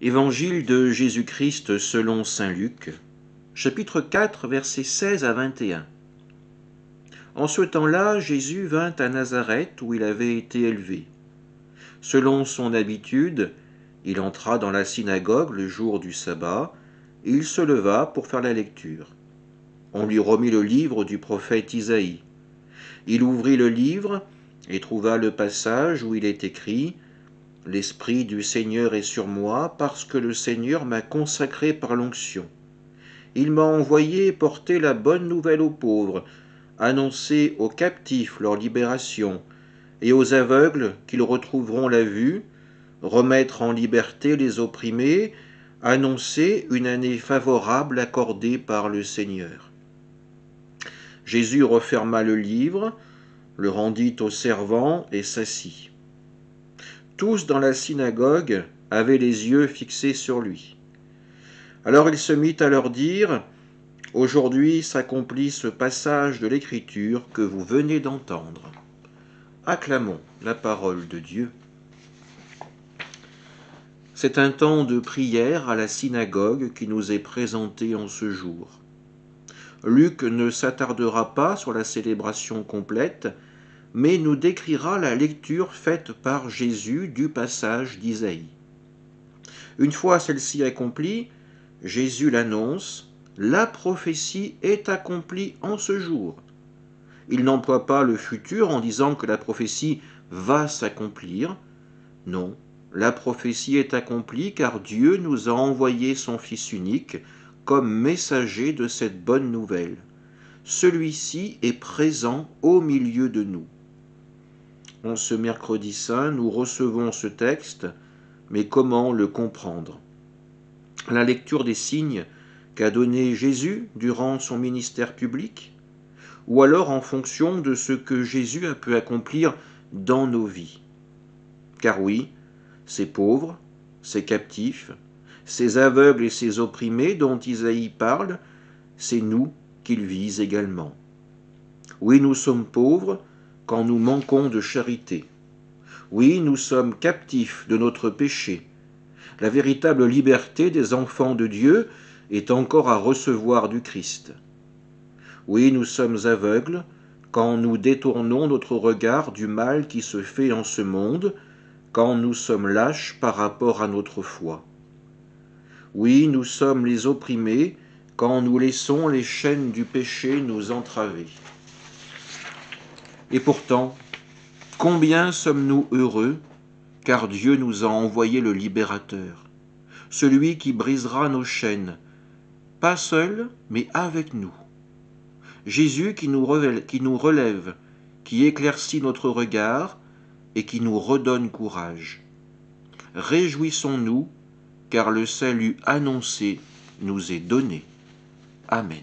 Évangile de Jésus-Christ selon saint Luc, chapitre 4, versets 16 à 21. En ce temps-là, Jésus vint à Nazareth où il avait été élevé. Selon son habitude, il entra dans la synagogue le jour du sabbat, et il se leva pour faire la lecture. On lui remit le livre du prophète Isaïe. Il ouvrit le livre et trouva le passage où il est écrit « L'Esprit du Seigneur est sur moi, parce que le Seigneur m'a consacré par l'onction. Il m'a envoyé porter la bonne nouvelle aux pauvres, annoncer aux captifs leur libération, et aux aveugles qu'ils retrouveront la vue, remettre en liberté les opprimés, annoncer une année favorable accordée par le Seigneur. » Jésus referma le livre, le rendit aux servants et s'assit. Tous dans la synagogue avaient les yeux fixés sur lui. Alors il se mit à leur dire « Aujourd'hui s'accomplit ce passage de l'Écriture que vous venez d'entendre. » Acclamons la parole de Dieu. C'est un temps de prière à la synagogue qui nous est présenté en ce jour. Luc ne s'attardera pas sur la célébration complète, mais nous décrira la lecture faite par Jésus du passage d'Isaïe. Une fois celle-ci accomplie, Jésus l'annonce, la prophétie est accomplie en ce jour. Il n'emploie pas le futur en disant que la prophétie va s'accomplir. Non, la prophétie est accomplie car Dieu nous a envoyé son Fils unique comme messager de cette bonne nouvelle. Celui-ci est présent au milieu de nous. En ce mercredi saint, nous recevons ce texte, mais comment le comprendre ? La lecture des signes qu'a donné Jésus durant son ministère public, ou alors en fonction de ce que Jésus a pu accomplir dans nos vies. Car oui, ces pauvres, ces captifs, ces aveugles et ces opprimés dont Isaïe parle, c'est nous qu'il vise également. Oui, nous sommes pauvres quand nous manquons de charité. Oui, nous sommes captifs de notre péché. La véritable liberté des enfants de Dieu est encore à recevoir du Christ. Oui, nous sommes aveugles quand nous détournons notre regard du mal qui se fait en ce monde, quand nous sommes lâches par rapport à notre foi. Oui, nous sommes les opprimés quand nous laissons les chaînes du péché nous entraver. Et pourtant, combien sommes-nous heureux, car Dieu nous a envoyé le libérateur, celui qui brisera nos chaînes, pas seul, mais avec nous. Jésus qui nous relève, qui éclaircit notre regard et qui nous redonne courage. Réjouissons-nous, car le salut annoncé nous est donné. Amen.